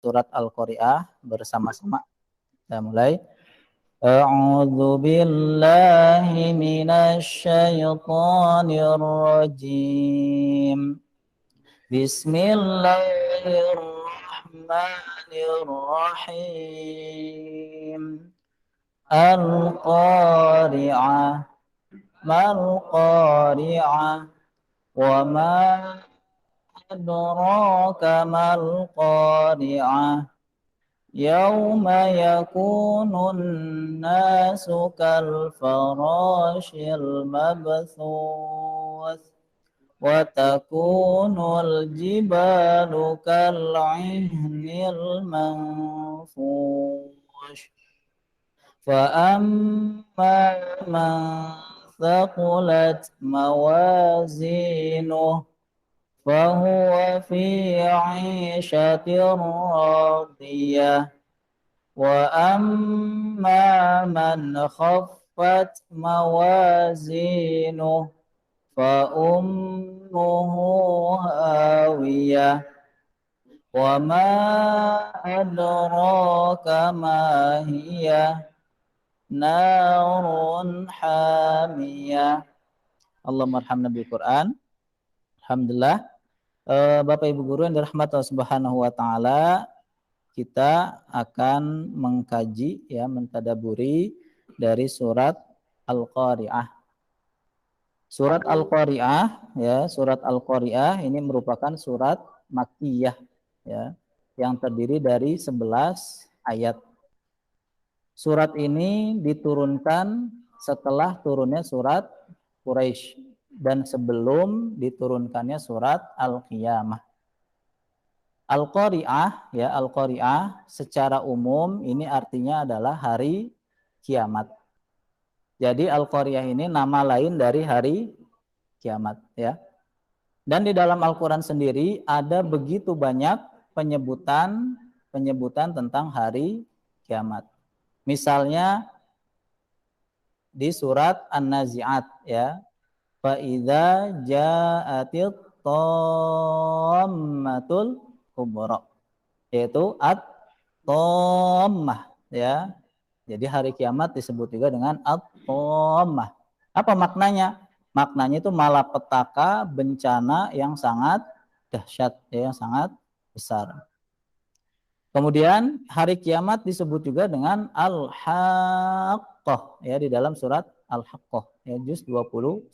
surat Al-Qari'ah bersama-sama. Kita mulai. A'udzu billahi minasy syaithanir rajim. Bismillahirrahmanirrahim. Al-Qari'ah. Mal-Qari'ah. Wa ma adraka mal-Qari'ah. Yauma yakunun nasu kalfarashil mabthus wa takunul jibalu kal'ihnil manfush fa amma man thaqulat mawazinuh fahuwa fi 'ishatin radiyah wa amma man khaffat mawazinuh fa ummuhu hawiyah wa ma adraka ma hiya narun hamiyah. Allahumma arhamna bil Qur'an. Alhamdulillah. Bapak Ibu guru yang dirahmati Allah Subhanahu wa taala, kita akan mengkaji ya, mentadaburi dari surat Al-Qari'ah. Surat Al-Qari'ah ya, surat Al-Qari'ah ini merupakan surat Makkiyah ya, yang terdiri dari 11 ayat. Surat ini diturunkan setelah turunnya surat Quraisy dan sebelum diturunkannya surat Al-Qiyamah. Al-Qari'ah ya, Al-Qari'ah secara umum ini artinya adalah hari kiamat. Jadi Al-Qari'ah ini nama lain dari hari kiamat ya. Dan di dalam Al-Qur'an sendiri ada begitu banyak penyebutan tentang hari kiamat. Misalnya di surat An-Nazi'at ya, fa idza ja'atit tammatul kubra, yaitu at-tammah ya. Jadi hari kiamat disebut juga dengan at-tammah. Apa maknanya? Maknanya itu malapetaka, bencana yang sangat dahsyat ya, yang sangat besar. Kemudian hari kiamat disebut juga dengan al-haqqah ya, di dalam surat Al-Haqqah ya, juz 29.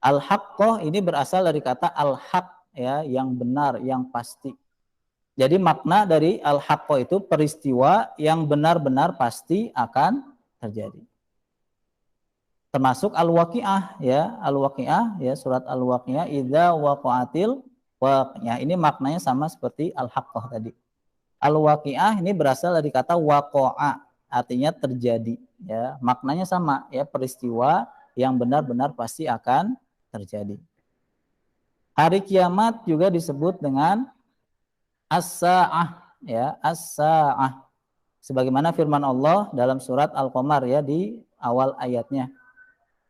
Al-Haqqah ini berasal dari kata al-haq ya, yang benar, yang pasti. Jadi makna dari al-Haqqah itu peristiwa yang benar-benar pasti akan terjadi. Termasuk al-waqi'ah ya, al-waqi'ah ya, surat al-waqi'ah idza waqa'atil waqi'ah. Ini maknanya sama seperti al-Haqqah tadi. Al-waqi'ah ini berasal dari kata waqa'a, artinya terjadi ya, maknanya sama ya, peristiwa yang benar-benar pasti akan terjadi. Hari kiamat juga disebut dengan as-sa'ah ya, as-sa'ah. Sebagaimana firman Allah dalam surat Al-Qamar ya, di awal ayatnya.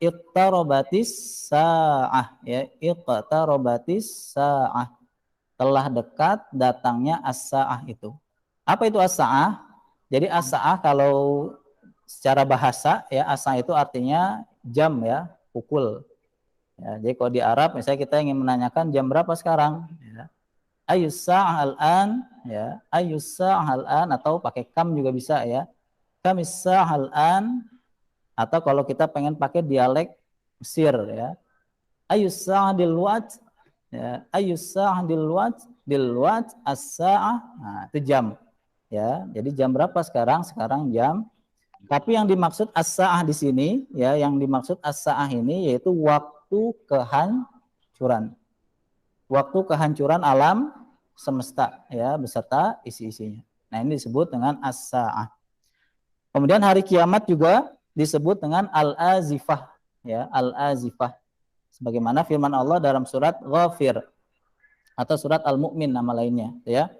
Iqtarabatis sa'ah ya, iqtarabatis sa'ah. Telah dekat datangnya as-sa'ah itu. Apa itu as-sa'ah? Jadi as-sa'ah kalau secara bahasa ya, as-sa'ah itu artinya jam ya, pukul. Ya, jadi kalau di Arab misalnya kita ingin menanyakan jam berapa sekarang ya. Ayyus sa'ah al-an ya, ayyus sa'ah al-an, atau pakai kam juga bisa ya. Kamis sa'ah al-an, atau kalau kita pengen pakai dialek Mesir ya. Ayyus sa'ah dilwat ya, ayyus sa'ah dilwat as-sa'ah. Nah, itu jam. Ya, jadi jam berapa sekarang? Sekarang jam. Tapi yang dimaksud as-sa'ah di sini ya, yang dimaksud as-sa'ah ini yaitu waktu kehancuran. Waktu kehancuran alam semesta ya, beserta isi-isinya. Nah, ini disebut dengan as-sa'ah. Kemudian hari kiamat juga disebut dengan al-azifah ya, al-azifah. Sebagaimana firman Allah dalam surat Ghafir atau surat Al-Mu'min nama lainnya ya.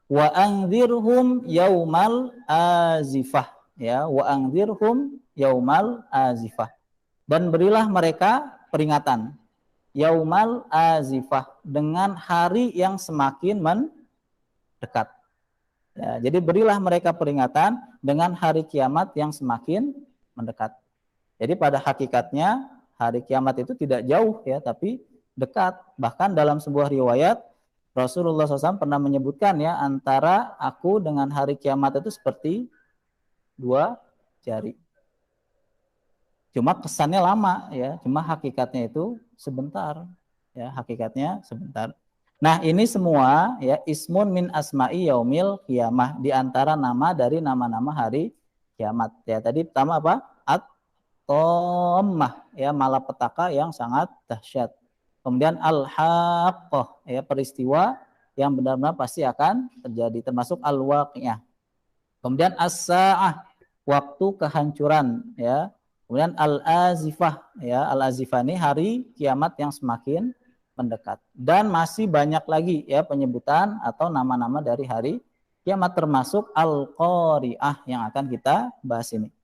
Wa anzirhum yaumal azifah ya, wa anzirhum yaumal azifah. Dan berilah mereka peringatan yaumal azifah, dengan hari yang semakin mendekat. Ya, jadi berilah mereka peringatan dengan hari kiamat yang semakin mendekat. Jadi pada hakikatnya hari kiamat itu tidak jauh ya, tapi dekat. Bahkan dalam sebuah riwayat Rasulullah SAW pernah menyebutkan ya, antara aku dengan hari kiamat itu seperti 2 jari. Cuma kesannya lama ya, cuma hakikatnya itu sebentar. Ya, hakikatnya sebentar. Nah, ini semua ya ismun min asma'i yaumil qiyamah, di antara nama dari nama-nama hari kiamat. Ya, tadi pertama apa? At-Tammah, ya malapetaka yang sangat dahsyat. Kemudian al-haqqah, ya peristiwa yang benar-benar pasti akan terjadi, termasuk al-waqi'ah. Kemudian as-sa'ah, waktu kehancuran, ya. Kemudian al-azifah, ya al-azifah ini hari kiamat yang semakin mendekat. Dan masih banyak lagi ya penyebutan atau nama-nama dari hari kiamat, termasuk al-qari'ah yang akan kita bahas ini.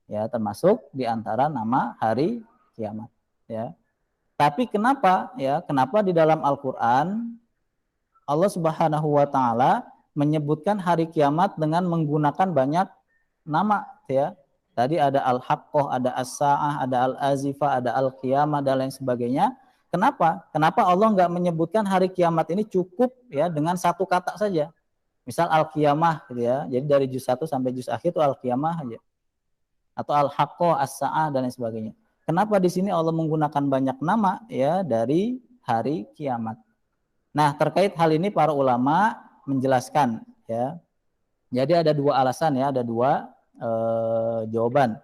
Ya, termasuk di antara nama hari kiamat, ya. Tapi kenapa ya? Kenapa di dalam Al-Qur'an Allah Subhanahu wa taala menyebutkan hari kiamat dengan menggunakan banyak nama, ya. Tadi ada al-haqqah, ada as-sa'ah, ada al-azifah, ada al-qiyamah dan lain sebagainya. Kenapa? Kenapa Allah nggak menyebutkan hari kiamat ini cukup ya dengan satu kata saja? Misal al-qiyamah gitu ya. Jadi dari juz 1 sampai juz akhir itu al-qiyamah aja. Atau al-haqqah, as-sa'ah dan lain sebagainya. Kenapa di sini Allah menggunakan banyak nama ya dari hari kiamat? Nah, terkait hal ini para ulama menjelaskan ya. Jadi ada dua alasan ya, ada dua jawaban.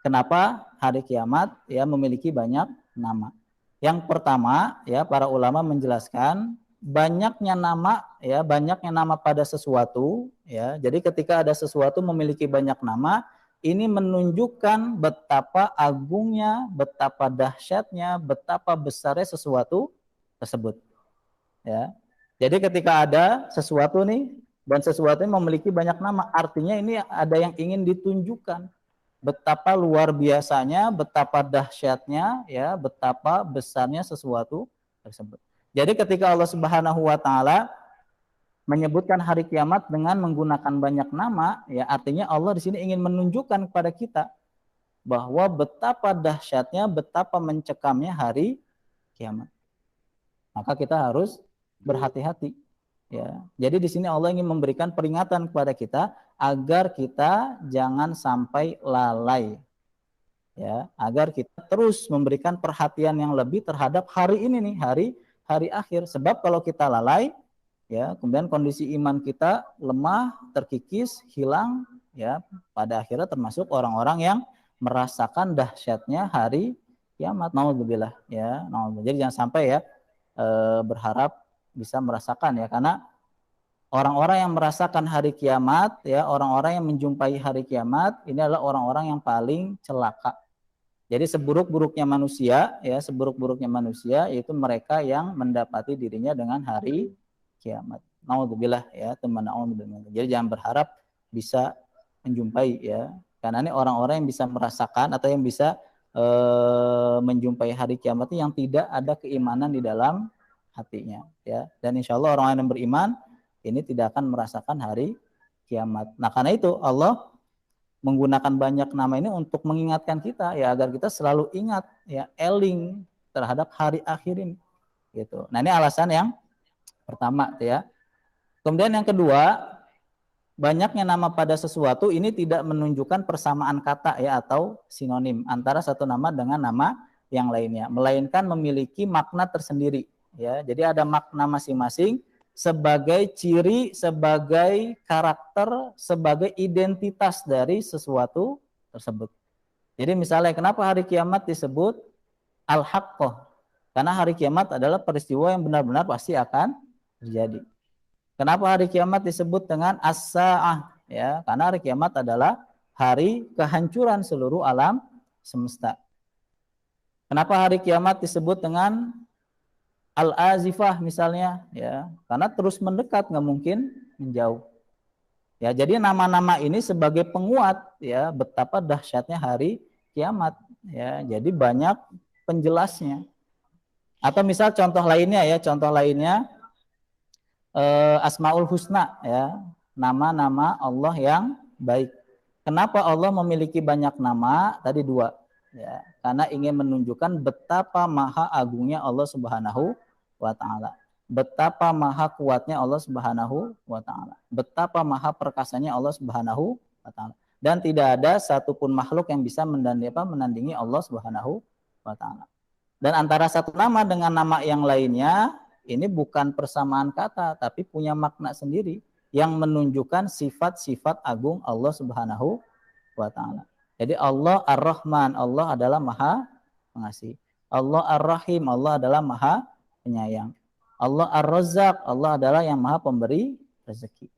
Kenapa hari kiamat ya memiliki banyak nama? Yang pertama ya, para ulama menjelaskan banyaknya nama ya, banyaknya nama pada sesuatu ya. Jadi ketika ada sesuatu memiliki banyak nama, ini menunjukkan betapa agungnya, betapa dahsyatnya, betapa besarnya sesuatu tersebut. Ya. Jadi ketika ada sesuatu nih dan sesuatu ini memiliki banyak nama, artinya ini ada yang ingin ditunjukkan betapa luar biasanya, betapa dahsyatnya, ya, betapa besarnya sesuatu tersebut. Jadi ketika Allah Subhanahu wa taala menyebutkan hari kiamat dengan menggunakan banyak nama, ya artinya Allah di sini ingin menunjukkan kepada kita bahwa betapa dahsyatnya, betapa mencekamnya hari kiamat. Maka kita harus berhati-hati. Ya. Jadi di sini Allah ingin memberikan peringatan kepada kita agar kita jangan sampai lalai. Ya, agar kita terus memberikan perhatian yang lebih terhadap hari ini nih, hari akhir. Sebab kalau kita lalai, ya, kemudian kondisi iman kita lemah, terkikis, hilang, ya, pada akhirnya termasuk orang-orang yang merasakan dahsyatnya hari kiamat. Nauzubillah, ya. Nauzubillah. Jadi jangan sampai ya berharap bisa merasakan ya, karena orang-orang yang merasakan hari kiamat ya, orang-orang yang menjumpai hari kiamat ini adalah orang-orang yang paling celaka. Jadi seburuk-buruknya manusia ya, seburuk-buruknya manusia yaitu mereka yang mendapati dirinya dengan hari kiamat. Nauzubillah ya, teman. Jadi jangan berharap bisa menjumpai ya, karena ini orang-orang yang bisa merasakan atau yang bisa menjumpai hari kiamat yang tidak ada keimanan di dalam hatinya ya. Dan insya Allah orang yang beriman ini tidak akan merasakan hari kiamat. Nah karena itu Allah menggunakan banyak nama ini untuk mengingatkan kita ya, agar kita selalu ingat ya, eling terhadap hari akhir ini gitu. Nah ini alasan yang pertama ya. Kemudian yang kedua, banyaknya nama pada sesuatu ini tidak menunjukkan persamaan kata ya atau sinonim antara satu nama dengan nama yang lainnya, melainkan memiliki makna tersendiri ya. Jadi ada makna masing-masing sebagai ciri, sebagai karakter, sebagai identitas dari sesuatu tersebut. Jadi misalnya kenapa hari kiamat disebut al-haqqah? Karena hari kiamat adalah peristiwa yang benar-benar pasti akan terjadi. Kenapa hari kiamat disebut dengan as-sa'ah? Ya, karena hari kiamat adalah hari kehancuran seluruh alam semesta. Kenapa hari kiamat disebut dengan al-azifah misalnya? Ya, karena terus mendekat, nggak mungkin menjauh. Ya, jadi nama-nama ini sebagai penguat ya betapa dahsyatnya hari kiamat. Ya, jadi banyak penjelasnya. Atau misal contoh lainnya ya, Asmaul Husna ya. nama-nama Allah yang baik. Kenapa Allah memiliki banyak nama? Tadi dua. Ya, karena ingin menunjukkan betapa maha agungnya Allah Subhanahu wa taala. Betapa maha kuatnya Allah Subhanahu wa taala. Betapa maha perkasanya Allah Subhanahu wa taala. Dan tidak ada satupun makhluk yang bisa menandingi Allah Subhanahu wa taala. Dan antara satu nama dengan nama yang lainnya ini bukan persamaan kata tapi punya makna sendiri yang menunjukkan sifat-sifat agung Allah Subhanahu wa taala. Jadi Allah Ar-Rahman, Allah adalah Maha Pengasih. Allah Ar-Rahim, Allah adalah Maha Penyayang. Allah Ar-Razzaq, Allah adalah yang Maha Pemberi rezeki.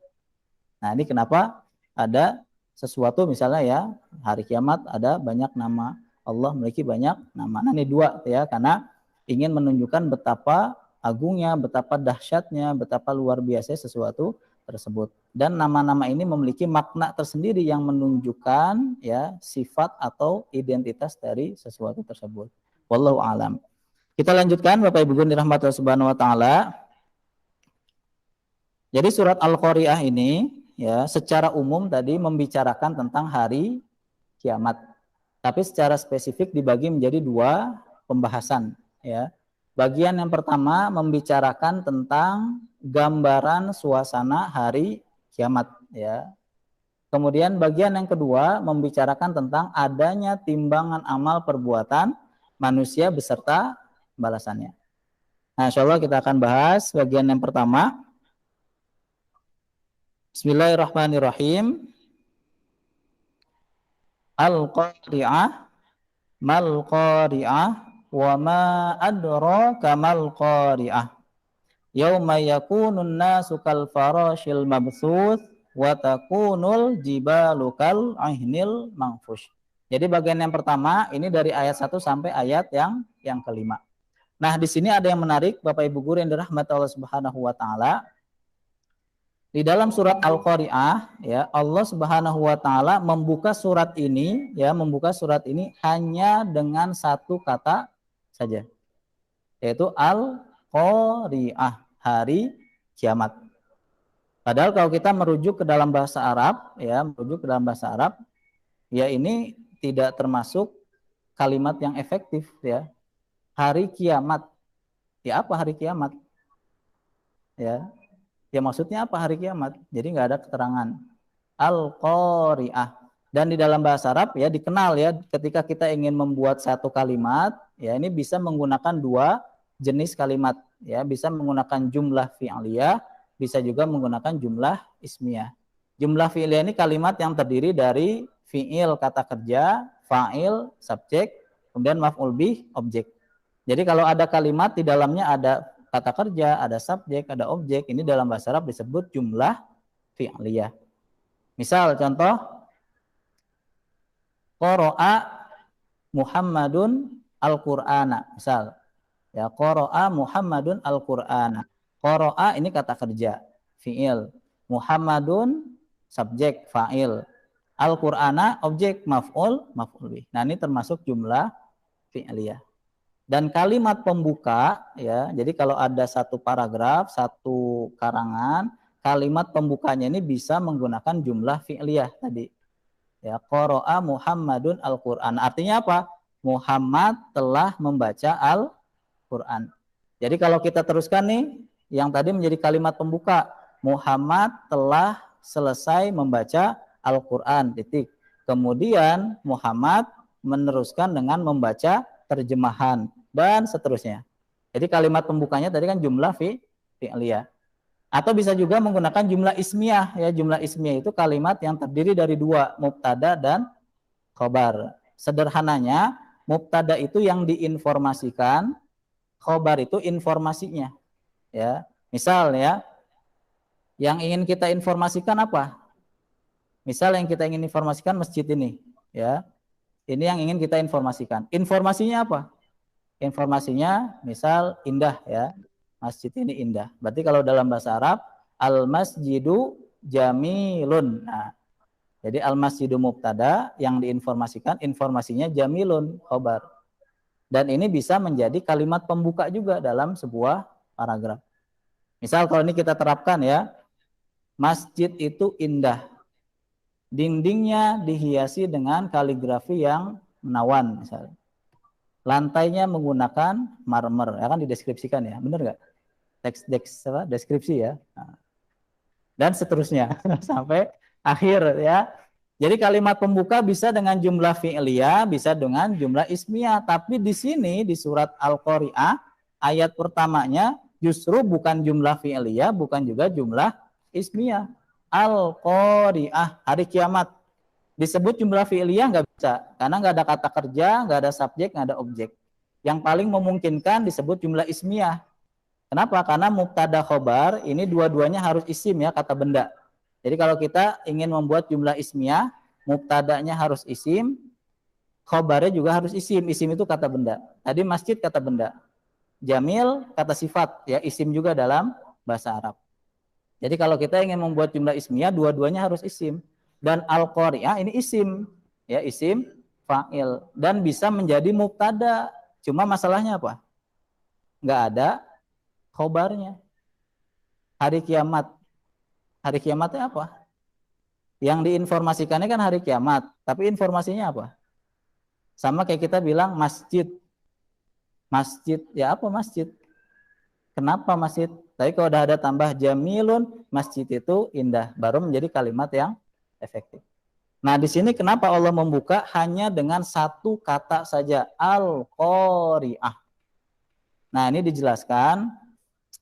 Nah, ini kenapa ada sesuatu misalnya ya, hari kiamat ada banyak nama. Allah memiliki banyak nama. Nah, ini dua ya, karena ingin menunjukkan betapa agungnya, betapa dahsyatnya, betapa luar biasa sesuatu tersebut. Dan nama-nama ini memiliki makna tersendiri yang menunjukkan ya sifat atau identitas dari sesuatu tersebut. Wallahu a'lam. Kita lanjutkan Bapak Ibu yang dirahmati Allah Subhanahu wa taala. Jadi surat Al-Qari'ah ini ya secara umum tadi membicarakan tentang hari kiamat. Tapi secara spesifik dibagi menjadi dua pembahasan ya. Bagian yang pertama membicarakan tentang gambaran suasana hari kiamat ya. Kemudian bagian yang kedua membicarakan tentang adanya timbangan amal perbuatan manusia beserta balasannya. Nah, insyaallah kita akan bahas bagian yang pertama. Bismillahirrahmanirrahim. Al-Qari'ah, mal-Qari'ah, wa ma adraka mal-Qari'ah. Yauma yakunun nasu kal farashil mabthuth wa takunul jibalu kal ahnil manfush. Jadi bagian yang pertama ini dari ayat 1 sampai ayat yang kelima. Nah, di sini ada yang menarik Bapak Ibu guru yang dirahmati Allah Subhanahu wa taala. Di dalam surat Al-Qari'ah ya, Allah Subhanahu wa taala membuka surat ini hanya dengan satu kata saja. Yaitu Al-Qari'ah, hari kiamat. Padahal kalau kita merujuk ke dalam bahasa Arab ya ini tidak termasuk kalimat yang efektif ya. Hari kiamat. Ya apa hari kiamat? Ya maksudnya apa hari kiamat? Jadi nggak ada keterangan. Al-Qari'ah. Dan di dalam bahasa Arab ya dikenal ya ketika kita ingin membuat satu kalimat ya ini bisa menggunakan dua jenis kalimat ya, bisa menggunakan jumlah fi'liyah, bisa juga menggunakan jumlah ismiyah. Jumlah fi'liyah ini kalimat yang terdiri dari fi'il kata kerja, fa'il subjek, kemudian maf'ul bih objek. Jadi kalau ada kalimat di dalamnya ada kata kerja, ada subjek, ada objek, ini dalam bahasa Arab disebut jumlah fi'liyah. Misal contoh, qara'a Muhammadun al-Qur'ana. Misal, ya qara'a Muhammadun al-Qur'ana. Qara'a ini kata kerja, fi'il. Muhammadun subjek, fa'il. Al-Qur'ana objek, maf'ul bih. Nah, ini termasuk jumlah fi'liyah. Dan kalimat pembuka ya, jadi kalau ada satu paragraf, satu karangan, kalimat pembukanya ini bisa menggunakan jumlah fi'liyah tadi. Ya, qara'a Muhammadun al-Qur'an. Artinya apa? Muhammad telah membaca Al-Qur'an. Jadi kalau kita teruskan nih, yang tadi menjadi kalimat pembuka, Muhammad telah selesai membaca Al-Qur'an, titik. Kemudian Muhammad meneruskan dengan membaca terjemahan dan seterusnya. Jadi kalimat pembukanya tadi kan jumlah fi'liyah. Atau bisa juga menggunakan jumlah ismiyah ya. Jumlah ismiyah itu kalimat yang terdiri dari dua, mubtada dan khobar. Sederhananya mubtada itu yang diinformasikan, khobar itu informasinya. Ya. Misal ya, yang ingin kita informasikan apa? Misal yang kita ingin informasikan masjid ini ya. Ini yang ingin kita informasikan. Informasinya apa? Informasinya misal indah ya. Masjid ini indah. Berarti kalau dalam bahasa Arab al-masjidu jamilun. Nah, jadi al-masjidu mubtada yang diinformasikan informasinya jamilun khobar. Dan ini bisa menjadi kalimat pembuka juga dalam sebuah paragraf. Misal kalau ini kita terapkan ya. Masjid itu indah. Dindingnya dihiasi dengan kaligrafi yang menawan misalnya. Lantainya menggunakan marmer, ya kan dideskripsikan ya, benar nggak? Teks deskripsi ya. Nah, dan seterusnya sampai akhir ya. Jadi kalimat pembuka bisa dengan jumlah fi'liyah, bisa dengan jumlah ismiyah. Tapi di sini di surat Al-Qari'ah ayat pertamanya justru bukan jumlah fi'liyah, bukan juga jumlah ismiyah. Al-Qari'ah, hari kiamat. Disebut jumlah fi'liyah nggak bisa, karena nggak ada kata kerja, nggak ada subjek, nggak ada objek. Yang paling memungkinkan disebut jumlah ismiyah. Kenapa? Karena mubtada khobar ini dua-duanya harus isim ya, kata benda. Jadi kalau kita ingin membuat jumlah ismiyah, mubtadanya harus isim, khobarnya juga harus isim. Isim itu kata benda. Tadi masjid kata benda. Jamil kata sifat ya, isim juga dalam bahasa Arab. Jadi kalau kita ingin membuat jumlah ismiyah, dua-duanya harus isim. Dan al-qari'ah ini isim, ya isim fa'il dan bisa menjadi mubtada. Cuma masalahnya apa? Nggak ada khobarnya. Hari kiamat. Hari kiamatnya apa? Yang diinformasikannya kan hari kiamat, tapi informasinya apa? Sama kayak kita bilang masjid. Masjid, ya apa masjid? Kenapa masjid? Tapi kalau udah ada tambah jamilun, masjid itu indah, baru menjadi kalimat yang efektif. Nah, di sini kenapa Allah membuka hanya dengan satu kata saja, al-qari'ah. Nah, ini dijelaskan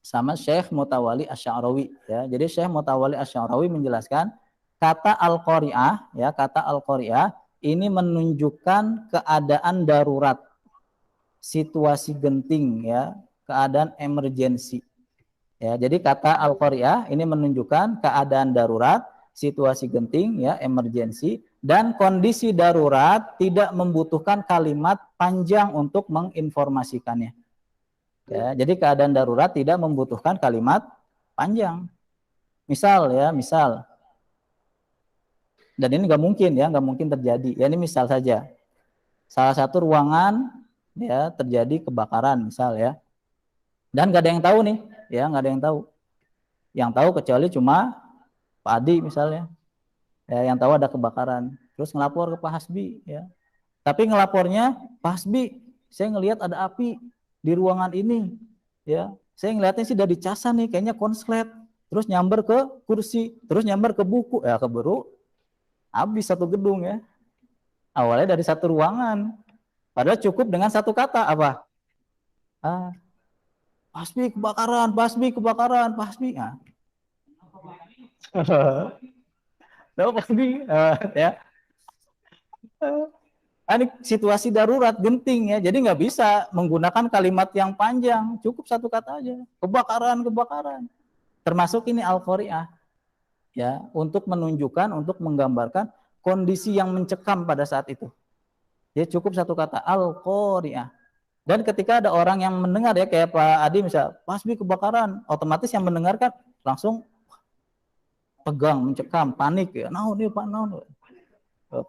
sama Syekh Mutawalli Asy-Sya'rawi ya. Jadi Syekh Mutawalli Asy-Sya'rawi menjelaskan kata al-qari'ah ya, kata al-qari'ah ini menunjukkan keadaan darurat, situasi genting ya, keadaan emergensi. Ya, jadi kata al-qari'ah ini menunjukkan keadaan darurat, situasi genting ya, emergensi dan kondisi darurat tidak membutuhkan kalimat panjang untuk menginformasikannya. Ya, jadi keadaan darurat tidak membutuhkan kalimat panjang. Misal ya, misal. Dan ini nggak mungkin ya, nggak mungkin terjadi. Ya ini misal saja. Salah satu ruangan ya terjadi kebakaran misal ya. Dan nggak ada yang tahu nih, ya nggak ada yang tahu. Yang tahu kecuali cuma Pak Adi misalnya. Ya, yang tahu ada kebakaran. Terus ngelapor ke Pak Hasbi ya. Tapi ngelapornya, Pak Hasbi, saya ngelihat ada api di ruangan ini, ya. Saya ngelihatnya sih dari casan nih, kayaknya konslet. Terus nyamber ke kursi, terus nyamber ke buku, ya keburu habis satu gedung ya. Awalnya dari satu ruangan, padahal cukup dengan satu kata apa? Ah, Pak Hasbi kebakaran, Pak Hasbi kebakaran, Pak Hasbi. Nah. Pak Hasbi, ya. Ini situasi darurat genting ya, jadi nggak bisa menggunakan kalimat yang panjang, cukup satu kata aja, kebakaran, kebakaran. Termasuk ini al-qari'ah ya, untuk menunjukkan, untuk menggambarkan kondisi yang mencekam pada saat itu. Ya cukup satu kata al-qari'ah. Dan ketika ada orang yang mendengar ya, kayak Pak Adi misal, Pak Hasbi kebakaran, otomatis yang mendengarkan langsung pegang, mencekam, panik ya. Nah, ini Pak, nah,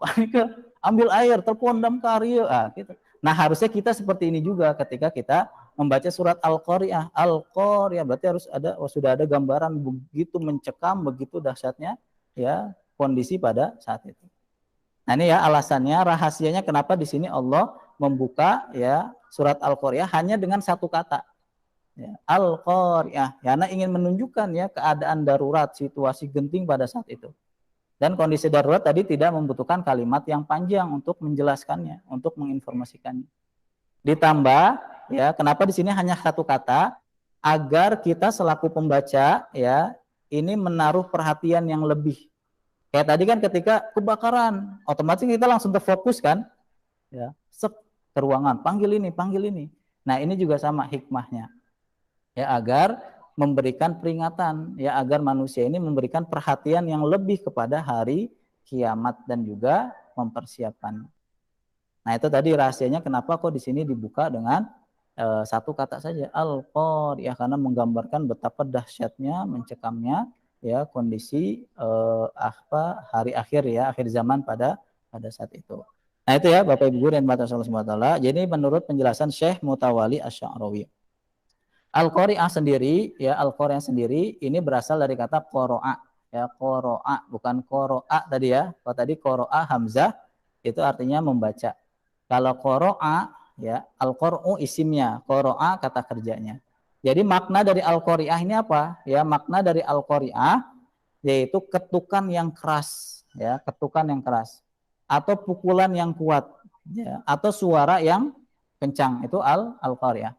panik ya. Ambil air, terpondam karya. Gitu. Nah, harusnya kita seperti ini juga ketika kita membaca surat Al-Qari'ah. Al-Qari'ah berarti harus ada, sudah ada gambaran begitu mencekam, begitu dahsyatnya ya kondisi pada saat itu. Nah, ini ya alasannya, rahasianya kenapa di sini Allah membuka ya surat Al-Qari'ah hanya dengan satu kata. Ya, Al-Qari'ah, karena ingin menunjukkan ya keadaan darurat, situasi genting pada saat itu. Dan kondisi darurat tadi tidak membutuhkan kalimat yang panjang untuk menjelaskannya, untuk menginformasikannya. Ditambah, ya, kenapa di sini hanya satu kata? Agar kita selaku pembaca, ya, ini menaruh perhatian yang lebih. Kayak tadi kan ketika kebakaran, otomatis kita langsung terfokus kan, ya, ke ruangan, panggil ini, panggil ini. Nah, ini juga sama hikmahnya, ya, agar memberikan peringatan ya, agar manusia ini memberikan perhatian yang lebih kepada hari kiamat dan juga mempersiapkan. Nah, itu tadi rahasianya kenapa kok di sini dibuka dengan satu kata saja al-qari'ah, karena menggambarkan betapa dahsyatnya, mencekamnya ya kondisi hari akhir ya, akhir zaman pada saat itu. Nah, itu ya Bapak Ibu dan Bapak Allah Subhanahu wa taala. Jadi menurut penjelasan Syekh Mutawalli Asy-Sya'rawi, Al-Qari'ah sendiri ya, Al-Qari'ah sendiri ini berasal dari kata qara'a ya qoro'a, bukan qoro'a tadi ya. Kalau tadi qoro'a hamzah itu artinya membaca. Kalau qoro'a ya al-qur'u isimnya, qoro'a kata kerjanya. Jadi makna dari al-qari'ah ini apa? Ya makna dari al-qari'ah yaitu ketukan yang keras, ya ketukan yang keras, atau pukulan yang kuat, ya atau suara yang kencang itu al-qari'ah.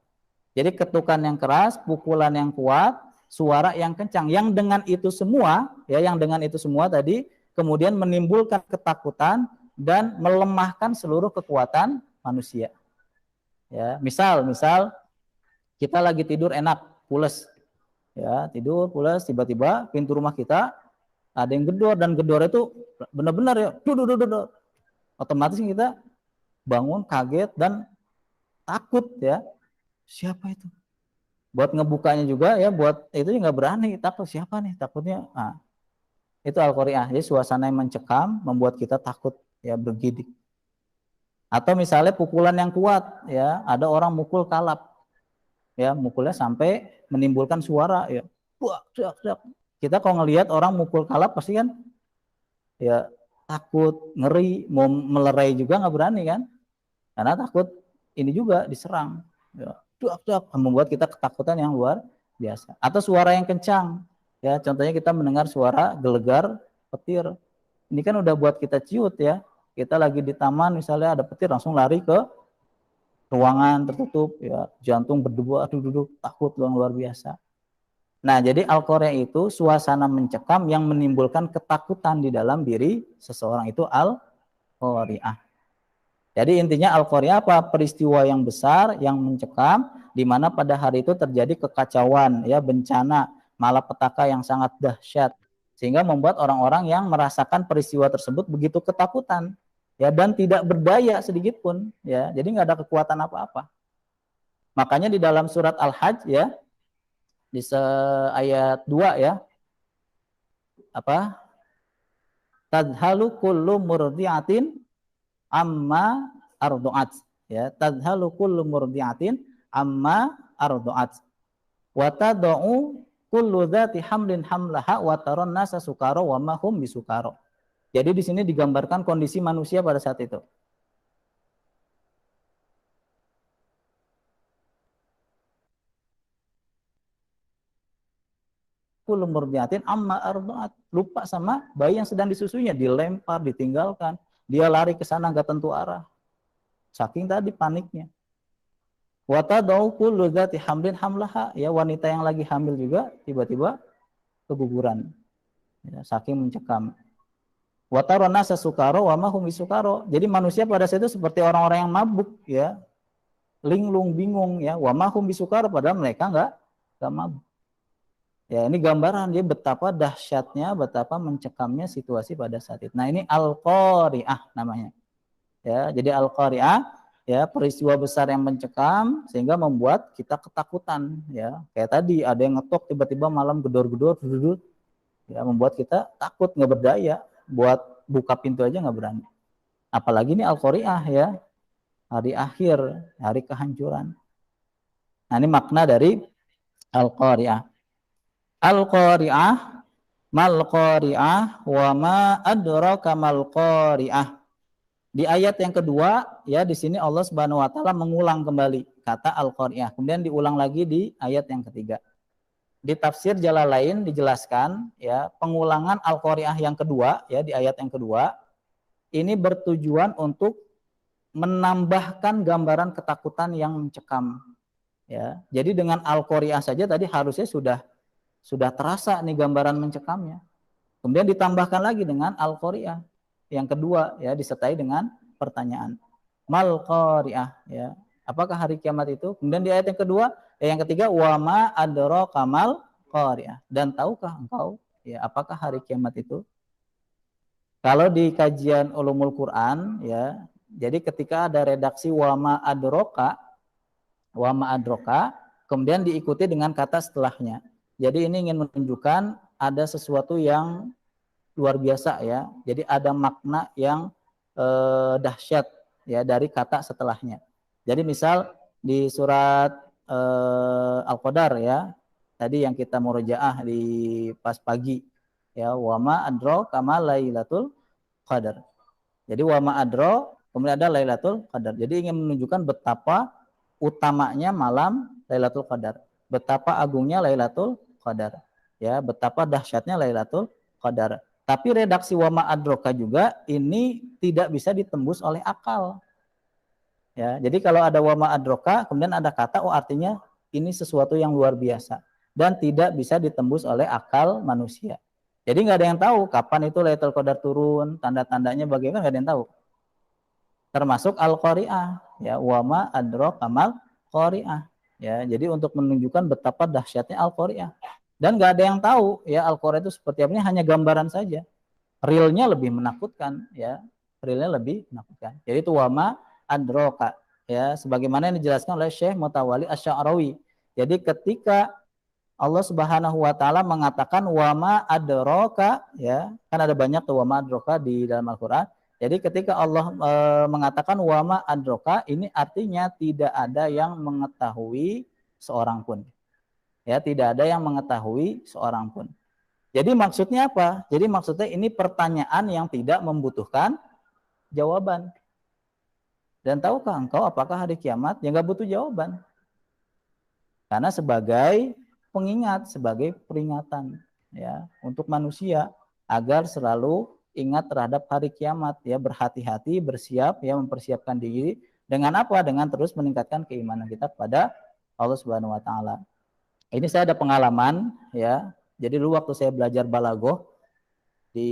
Jadi ketukan yang keras, pukulan yang kuat, suara yang kencang. Yang dengan itu semua, ya yang dengan itu semua tadi kemudian menimbulkan ketakutan dan melemahkan seluruh kekuatan manusia. Ya, misal kita lagi tidur enak, pules. Ya, tidur pules tiba-tiba pintu rumah kita ada yang gedor dan gedor itu benar-benar ya, otomatis kita bangun kaget dan takut ya. Siapa itu? Buat ngebukanya juga ya, buat itu nggak berani, takut siapa nih, takutnya. Nah, itu al-qari'ah. Jadi suasana yang mencekam membuat kita takut ya, bergidik. Atau misalnya pukulan yang kuat ya, ada orang mukul kalap ya, mukulnya sampai menimbulkan suara ya. Kita kalau ngelihat orang mukul kalap pasti kan ya takut, ngeri, mau melerai juga nggak berani kan, karena takut ini juga diserang ya. Membuat kita ketakutan yang luar biasa. Atau suara yang kencang ya, contohnya kita mendengar suara gelegar petir, ini kan udah buat kita ciut ya. Kita lagi di taman misalnya ada petir, langsung lari ke ruangan tertutup ya, jantung berdebar, aduh takut luar biasa. Nah, jadi al-qari'ah itu suasana mencekam yang menimbulkan ketakutan di dalam diri seseorang, itu al-qari'ah. Jadi intinya al-qari'ah apa? Peristiwa yang besar yang mencekam di mana pada hari itu terjadi kekacauan ya, bencana, malapetaka yang sangat dahsyat sehingga membuat orang-orang yang merasakan peristiwa tersebut begitu ketakutan ya, dan tidak berdaya sedikit pun ya. Jadi nggak ada kekuatan apa-apa. Makanya di dalam surat Al-Hajj ya, di ayat 2 ya, apa? Tadhalu kullu murdi'atin amma ardu'at ya, tadhalu kullu murdi'atin amma ardu'at wa tad'u kullu dzati hamlin hamlaha wa taron nasa sukara wa ma hum bisukara. Jadi di sini digambarkan kondisi manusia pada saat itu. Kullu murdi'atin amma ardu'at, lupa sama bayi yang sedang disusuinya, dilempar, ditinggalkan, dia lari ke sana nggak tentu arah. Saking tadi paniknya. Wa tad'u kullu dzati hamlin hamlaha, ya wanita yang lagi hamil juga tiba-tiba keguguran. Ya, saking mencekam. Wa taron nasa sukara wa ma hum bisukara. Jadi manusia pada saat itu seperti orang-orang yang mabuk ya. Linglung, bingung ya. Wa ma hum bisukara, padahal mereka enggak mabuk. Ya, ini gambaran dia betapa dahsyatnya, betapa mencekamnya situasi pada saat itu. Nah, ini al-qari'ah namanya. Ya, jadi al-qari'ah ya, peristiwa besar yang mencekam sehingga membuat kita ketakutan ya. Kayak tadi ada yang ngetok tiba-tiba malam gedor-gedor ya, membuat kita takut, nggak berdaya, buat buka pintu aja nggak berani. Apalagi ini al-qari'ah ya, hari akhir, hari kehancuran. Nah, ini makna dari al-qari'ah. Al-qari'ah, mal qari'ah, wa ma adraka mal qari'ah. Di ayat yang kedua ya, di sini Allah Subhanahu wa taala mengulang kembali kata al-qari'ah. Kemudian diulang lagi di ayat yang ketiga. Di tafsir Jalalain dijelaskan ya, pengulangan al-qari'ah yang kedua ya, di ayat yang kedua ini bertujuan untuk menambahkan gambaran ketakutan yang mencekam ya. Jadi dengan al-qari'ah saja tadi harusnya sudah terasa nih gambaran mencekamnya. Kemudian ditambahkan lagi dengan al-qari'ah yang kedua ya, disertai dengan pertanyaan. Mal qari'ah ya. Apakah hari kiamat itu? Kemudian di ayat yang kedua, yang ketiga, wa ma adraka mal qari'ah. Dan tahukah engkau ya apakah hari kiamat itu? Kalau di kajian ulumul Quran ya, jadi ketika ada redaksi wa ma adraka, kemudian diikuti dengan kata setelahnya. Jadi ini ingin menunjukkan ada sesuatu yang luar biasa ya. Jadi ada makna yang dahsyat ya dari kata setelahnya. Jadi misal di surat Al-Qadar ya, tadi yang kita murojaah di pas pagi Ya, wa ma adraka ma lailatul qadar. Jadi wa ma adra, kemudian ada Lailatul Qadar. Jadi ingin menunjukkan betapa utamanya malam Lailatul Qadar. Betapa agungnya Lailatul Qadar. Ya, betapa dahsyatnya Lailatul Qadar. Tapi redaksi wa ma adraka juga ini tidak bisa ditembus oleh akal. Ya, jadi kalau ada wa ma adraka, kemudian ada kata, oh artinya ini sesuatu yang luar biasa dan tidak bisa ditembus oleh akal manusia. Jadi nggak ada yang tahu kapan itu Lailatul Qadar turun, tanda-tandanya bagaimana, nggak ada yang tahu. Termasuk Al-Qari'ah, ya, wama adraka mal qari'ah. Ya, jadi untuk menunjukkan betapa dahsyatnya Al-Qari'ah. Dan nggak ada yang tahu ya Al-Qari'ah itu seperti apa, ini hanya gambaran saja. Realnya lebih menakutkan, ya. Realnya lebih menakutkan. Jadi itu wama adraka, ya, sebagaimana yang dijelaskan oleh Syekh Mutawalli Asy-Sya'rawi. Jadi ketika Allah Subhanahu wa taala mengatakan wama adraka, ya, kan ada banyak tuh wama adraka di dalam Al-Qur'an. Jadi ketika Allah mengatakan wama adraka, ini artinya tidak ada yang mengetahui seorang pun. Ya, tidak ada yang mengetahui seorang pun. Jadi maksudnya apa? Jadi maksudnya ini pertanyaan yang tidak membutuhkan jawaban. Dan tahukah engkau apakah hari kiamat? Ya nggak butuh jawaban. Karena sebagai pengingat, sebagai peringatan, ya, untuk manusia agar selalu ingat terhadap hari kiamat, ya, berhati-hati, bersiap, ya, mempersiapkan diri dengan apa? Dengan terus meningkatkan keimanan kita kepada Allah Subhanahu wa taala. Ini saya ada pengalaman, ya. Jadi dulu waktu saya belajar balaghah di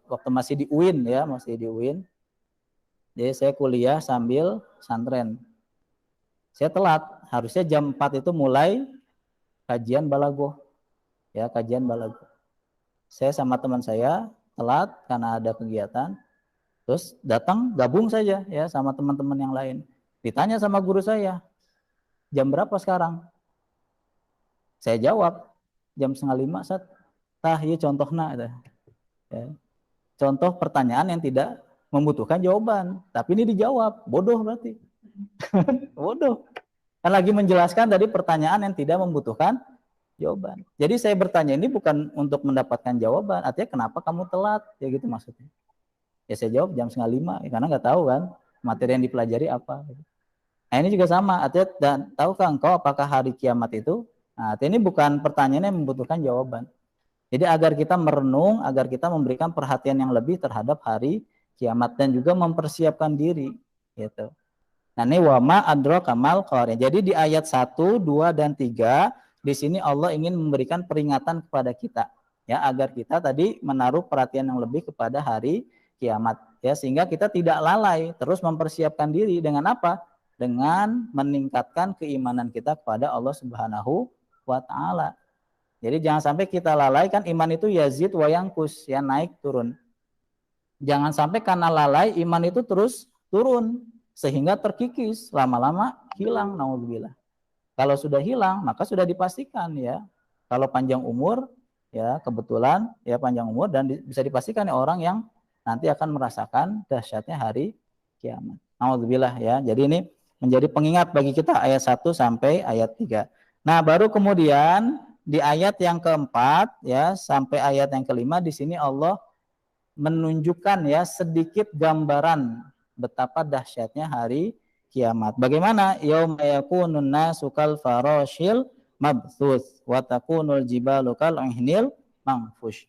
waktu masih di UIN, ya, masih di UIN. Jadi saya kuliah sambil santren. Saya telat, harusnya jam 4 itu mulai kajian balaghah, ya, kajian balaghah. Saya sama teman saya telat karena ada kegiatan, terus datang gabung saja, ya, sama teman-teman yang lain. Ditanya sama guru saya, jam berapa sekarang? Saya jawab, jam 4:30, Sat. Tah, iya contohnya, ya. Contoh pertanyaan yang tidak membutuhkan jawaban, tapi ini dijawab, bodoh berarti. Bodoh. Kan lagi menjelaskan tadi pertanyaan yang tidak membutuhkan jawaban. Jadi saya bertanya ini bukan untuk mendapatkan jawaban, artinya kenapa kamu telat, ya gitu maksudnya. Ya saya jawab jam 4:30, ya, karena nggak tahu kan materi yang dipelajari apa. Nah ini juga sama, artinya dan tahukah engkau apakah hari kiamat itu? Nah, ini bukan pertanyaan yang membutuhkan jawaban. Jadi agar kita merenung, agar kita memberikan perhatian yang lebih terhadap hari kiamat dan juga mempersiapkan diri, gitu. Nah, ini wama adraka mal qari'ah. Jadi di ayat 1, 2 dan 3 di sini Allah ingin memberikan peringatan kepada kita, ya, agar kita tadi menaruh perhatian yang lebih kepada hari kiamat, ya, sehingga kita tidak lalai, terus mempersiapkan diri dengan apa? Dengan meningkatkan keimanan kita kepada Allah Subhanahu wa taala. Jadi jangan sampai kita lalai, kan iman itu yazid wa yanqus, ya, naik turun. Jangan sampai karena lalai iman itu terus turun sehingga terkikis, lama-lama hilang, naudzubillah. Kalau sudah hilang maka sudah dipastikan, ya. Kalau panjang umur, ya, kebetulan, ya, panjang umur dan bisa dipastikan, ya, orang yang nanti akan merasakan dahsyatnya hari kiamat. Naudzubillah, ya. Jadi ini menjadi pengingat bagi kita ayat 1 sampai ayat 3. Nah, baru kemudian di ayat yang keempat, ya, sampai ayat yang kelima di sini Allah menunjukkan, ya, sedikit gambaran betapa dahsyatnya hari kiamat. Bagaimana? Yauma yakunun nasu kal farashil mabthus wa takunul jibalu kal ihnil manfush.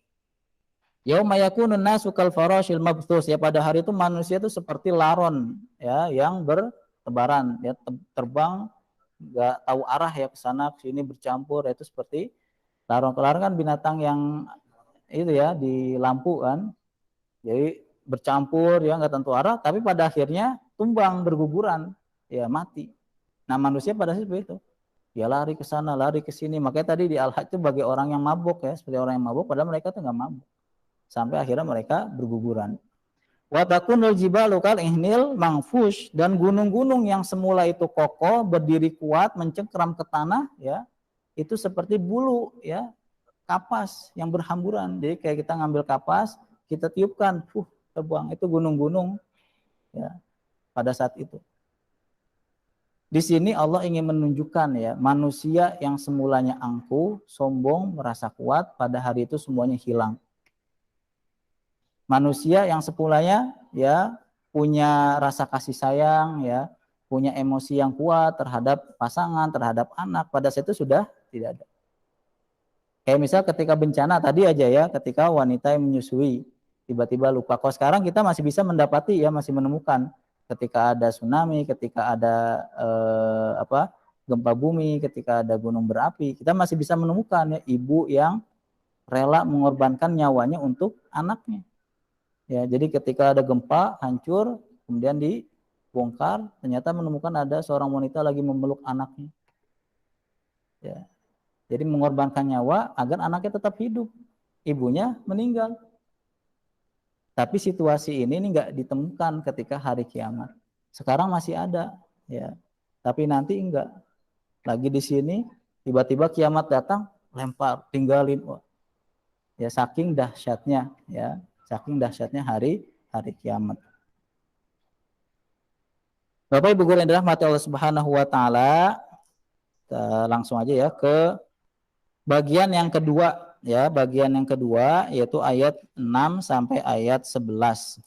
Yauma yakunun nasu kal farashil mabthus, ya, pada hari itu manusia itu seperti laron, ya, yang bertebaran, ya, terbang nggak tahu arah, ya, ke sana ke sini bercampur, ya, itu seperti laron. Laron kan binatang yang itu, ya, di lampu kan. Jadi bercampur, ya, nggak tentu arah, tapi pada akhirnya tumbang, berguguran, ya, mati. Nah manusia pada seperti itu, dia lari ke sana, lari ke sini. Makanya tadi di Al-Hajj itu bagi orang yang mabuk, ya, seperti orang yang mabuk, padahal mereka tuh nggak mabuk. Sampai akhirnya mereka berguguran. Wa takunul jibalu kal ihnil manfush, dan gunung-gunung yang semula itu kokoh, berdiri kuat, mencengkeram ke tanah, ya, itu seperti bulu, ya, kapas yang berhamburan. Jadi kayak kita ngambil kapas, kita tiupkan, terbang. Itu gunung-gunung, ya, pada saat itu. Di sini Allah ingin menunjukkan, ya, manusia yang semulanya angkuh, sombong, merasa kuat, pada hari itu semuanya hilang. manusia yang sepulanya ya punya rasa kasih sayang ya, punya emosi yang kuat terhadap pasangan, terhadap anak, pada saat itu sudah tidak ada. Kayak misal ketika bencana tadi aja ya, ketika wanita yang menyusui tiba-tiba lupa. Kalau sekarang kita masih bisa mendapati ya, masih menemukan ketika ada tsunami, ketika ada gempa bumi, ketika ada gunung berapi, kita masih bisa menemukan ya ibu yang rela mengorbankan nyawanya untuk anaknya. Ya, jadi ketika ada gempa hancur, kemudian dibongkar, ternyata menemukan ada seorang wanita lagi memeluk anaknya. Ya, jadi mengorbankan nyawa agar anaknya tetap hidup. Ibunya meninggal. Tapi situasi ini nggak ditemukan ketika hari kiamat. Sekarang masih ada, ya. Tapi nanti enggak. Lagi di sini, tiba-tiba kiamat datang, lempar, tinggalin. Ya saking dahsyatnya, ya, saking dahsyatnya hari kiamat. Bapak Ibu guru yang dirahmati Allah Subhanahu wa taala, langsung aja ya ke bagian yang kedua ya, bagian yang kedua yaitu ayat 6 sampai ayat 11.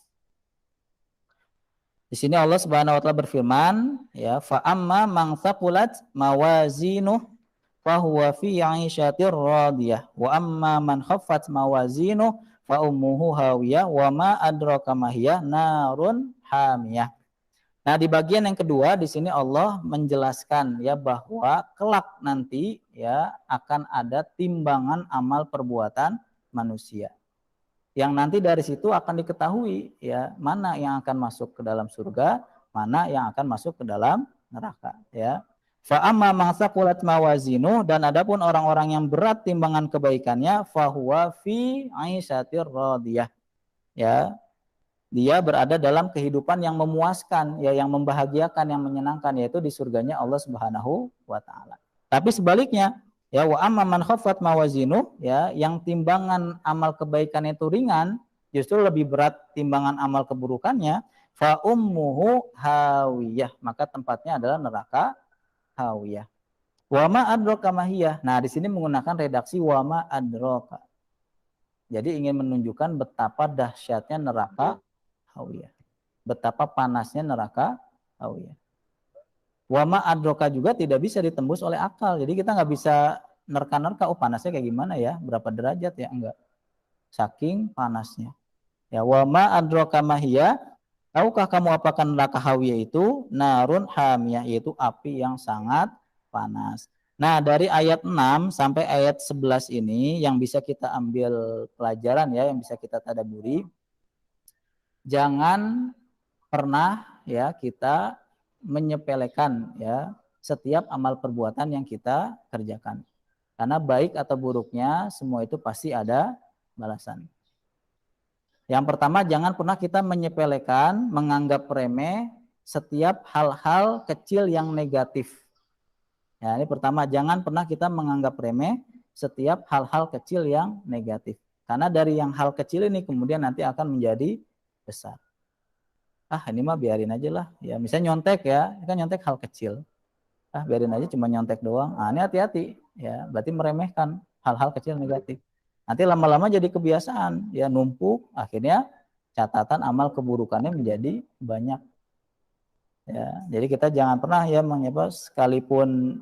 Di sini Allah Subhanahu wa taala berfirman ya, fa amma man thaqulat mawazinuh fa huwa fi 'ishatir radiyah wa amma man khaffat mawazinuh fa ummuhu hawiyah wa ma adraka ma hiya narun hamiyah. Nah, di bagian yang kedua di sini Allah menjelaskan ya bahwa kelak nanti ya akan ada timbangan amal perbuatan manusia. Yang nanti dari situ akan diketahui ya mana yang akan masuk ke dalam surga, mana yang akan masuk ke dalam neraka ya. Fa amma man thaqulat mawazinu, dan adapun orang-orang yang berat timbangan kebaikannya fahuwa fi 'ishatir radiyah. Ya, dia berada dalam kehidupan yang memuaskan, ya, yang membahagiakan, yang menyenangkan, yaitu di surganya Allah Subhanahu wa taala. Tapi sebaliknya, ya, wa amma man khaffat mawazinu, ya, yang timbangan amal kebaikan itu ringan, justru lebih berat timbangan amal keburukannya, fa ummuhu hawiyah, maka tempatnya adalah neraka hawiyah. Wa ma adraka mahiyah. Nah, di sini menggunakan redaksi wa ma adraka. Jadi ingin menunjukkan betapa dahsyatnya neraka hawiyah. Betapa panasnya neraka hawiyah. Wama adroka juga tidak bisa ditembus oleh akal. Jadi kita nggak bisa nerka-nerka, oh panasnya kayak gimana ya, berapa derajat ya, enggak. Saking panasnya. Ya, wama adroka mahiyah, tahukah kamu apakah neraka hawiyah itu? Narun hamiyah, yaitu api yang sangat panas. Nah, dari ayat 6 sampai ayat 11 ini yang bisa kita ambil pelajaran ya, yang bisa kita tadabburi. Jangan pernah ya kita menyepelekan ya setiap amal perbuatan yang kita kerjakan. Karena baik atau buruknya semua itu pasti ada balasan. Yang pertama, jangan pernah kita menyepelekan, menganggap remeh setiap hal-hal kecil yang negatif. Ya, ini pertama, jangan pernah kita menganggap remeh setiap hal-hal kecil yang negatif. Karena dari yang hal kecil ini kemudian nanti akan menjadi besar. Ah, ini mah biarin aja lah. Ya, misalnya nyontek ya, kan nyontek hal kecil. Ah, biarin aja, cuma nyontek doang. Ah, ini hati-hati. Ya, berarti meremehkan hal-hal kecil negatif. Nanti lama-lama jadi kebiasaan, ya numpuk, akhirnya catatan amal keburukannya menjadi banyak. Ya, jadi kita jangan pernah ya menyebut sekalipun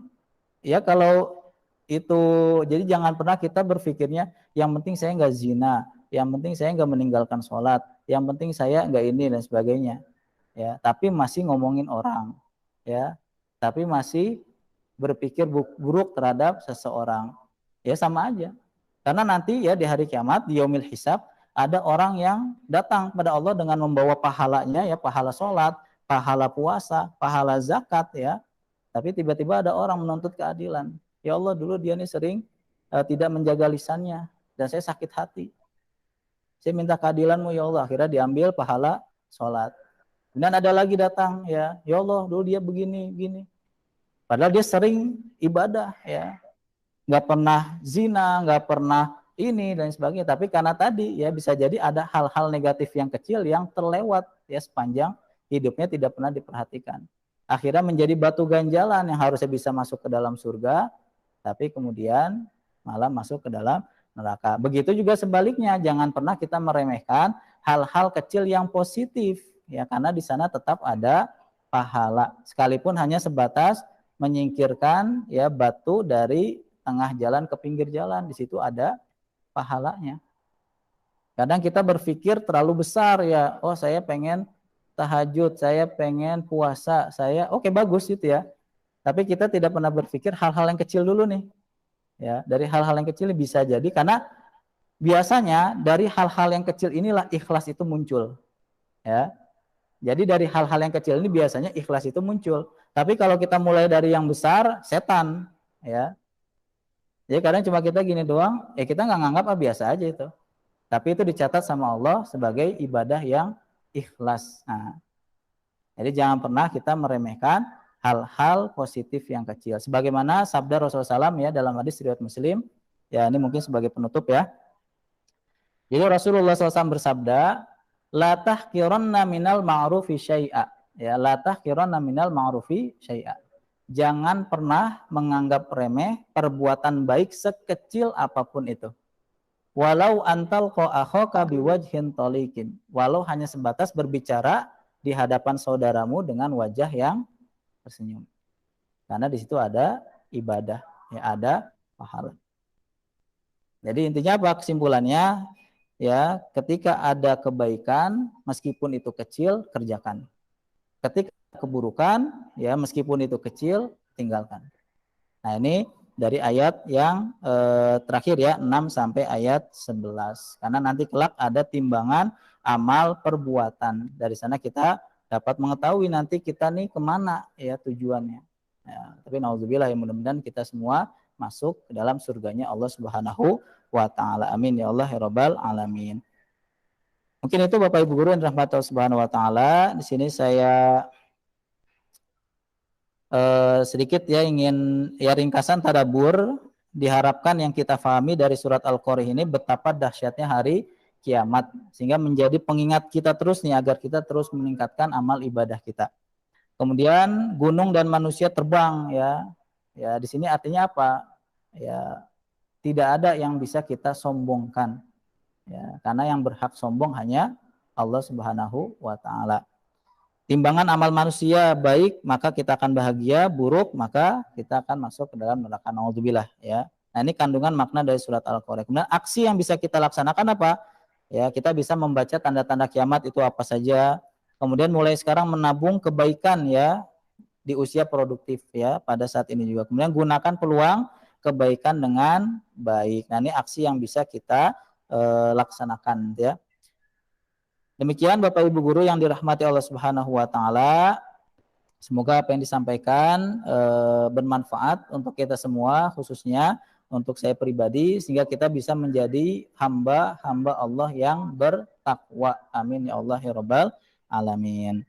ya kalau itu, jadi jangan pernah kita berpikirnya yang penting saya nggak zina, yang penting saya nggak meninggalkan sholat, yang penting saya nggak ini dan sebagainya. Ya, tapi masih ngomongin orang, ya, tapi masih berpikir buruk terhadap seseorang, ya sama aja. Karena nanti ya di hari kiamat, di yaumil hisab, ada orang yang datang kepada Allah dengan membawa pahalanya, ya pahala sholat, pahala puasa, pahala zakat, ya. Tapi tiba-tiba ada orang menuntut keadilan. Ya Allah, dulu dia ini sering tidak menjaga lisannya dan saya sakit hati. Saya minta keadilanmu ya Allah. Akhirnya diambil pahala sholat. Kemudian ada lagi datang, ya Allah, dulu dia begini, begini. Padahal dia sering ibadah, ya. Nggak pernah zina, nggak pernah ini dan sebagainya. Tapi karena tadi ya bisa jadi ada hal-hal negatif yang kecil yang terlewat ya sepanjang hidupnya tidak pernah diperhatikan. Akhirnya menjadi batu ganjalan yang harusnya bisa masuk ke dalam surga, tapi kemudian malah masuk ke dalam neraka. Begitu juga sebaliknya, jangan pernah kita meremehkan hal-hal kecil yang positif ya, karena di sana tetap ada pahala sekalipun hanya sebatas menyingkirkan ya batu dari tengah jalan ke pinggir jalan, di situ ada pahalanya. Kadang kita berpikir terlalu besar ya, oh saya pengen tahajud, saya pengen puasa, saya oke, bagus gitu ya. Tapi kita tidak pernah berpikir hal-hal yang kecil dulu nih. Ya, dari hal-hal yang kecil bisa jadi karena biasanya dari hal-hal yang kecil inilah ikhlas itu muncul. Ya. Jadi dari hal-hal yang kecil ini biasanya ikhlas itu muncul. Tapi kalau kita mulai dari yang besar, setan, ya. Jadi kadang cuma kita gini doang, ya kita nggak nganggap biasa aja itu. Tapi itu dicatat sama Allah sebagai ibadah yang ikhlas. Nah, jadi jangan pernah kita meremehkan hal-hal positif yang kecil. Sebagaimana sabda Rasulullah SAW ya dalam hadis riwayat Muslim, ya ini mungkin sebagai penutup ya. Jadi Rasulullah SAW bersabda, la tahqiranna minal ma'rufi syai'a. Ya, la tahqiranna minal ma'rufi syai'a. Jangan pernah menganggap remeh perbuatan baik sekecil apapun itu. Walau antal akhaka biwajhin talikin. Walau hanya sebatas berbicara di hadapan saudaramu dengan wajah yang tersenyum. Karena di situ ada ibadah, ya ada pahala. Jadi intinya apa kesimpulannya? Ya, ketika ada kebaikan meskipun itu kecil kerjakan. Ketika keburukan ya meskipun itu kecil tinggalkan. Nah, ini dari ayat yang terakhir ya, 6 sampai ayat 11. Karena nanti kelak ada timbangan amal perbuatan. Dari sana kita dapat mengetahui nanti kita nih kemana ya tujuannya. Ya, tapi naudzubillah ya, mudah-mudahan kita semua masuk ke dalam surganya Allah Subhanahu wa taala. Amin ya Allah ya rabbal alamin. Mungkin itu Bapak Ibu guru yang dirahmati Allah Subhanahu wa taala. Di sini saya sedikit ya ingin ya ringkasan tadabbur. Diharapkan yang kita fahami dari surat Al-Qur'an ini betapa dahsyatnya hari kiamat sehingga menjadi pengingat kita terus nih agar kita terus meningkatkan amal ibadah kita. Kemudian gunung dan manusia terbang ya. Ya di sini artinya apa? Ya tidak ada yang bisa kita sombongkan. Ya, karena yang berhak sombong hanya Allah Subhanahu wa taala. Timbangan amal manusia baik maka kita akan bahagia, buruk maka kita akan masuk ke dalam neraka, naudzubillah ya. Nah, ini kandungan makna dari surat Al-Qur'an. Kemudian aksi yang bisa kita laksanakan apa? Ya, kita bisa membaca tanda-tanda kiamat itu apa saja. Kemudian mulai sekarang menabung kebaikan ya di usia produktif ya pada saat ini juga. Kemudian gunakan peluang kebaikan dengan baik. Nah, ini aksi yang bisa kita laksanakan ya. Demikian Bapak Ibu guru yang dirahmati Allah Subhanahu wa taala. Semoga apa yang disampaikan bermanfaat untuk kita semua, khususnya untuk saya pribadi, sehingga kita bisa menjadi hamba-hamba Allah yang bertakwa. Amin ya Allah ya rabbal alamin.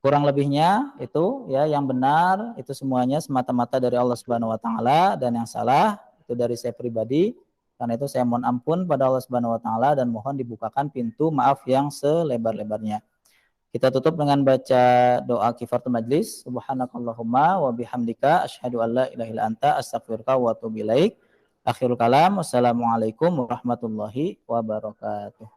Kurang lebihnya itu ya yang benar itu semuanya semata-mata dari Allah Subhanahu wa taala, dan yang salah itu dari saya pribadi. Karena itu saya mohon ampun pada Allah Subhanahu wa taala dan mohon dibukakan pintu maaf yang selebar-lebarnya. Kita tutup dengan baca doa kifaratul majlis. Subhanakallahumma wa bihamdika asyhadu an la ilaha illa anta astaghfiruka wa atubu ilaik. Akhirul kalam. Wassalamualaikum warahmatullahi wabarakatuh.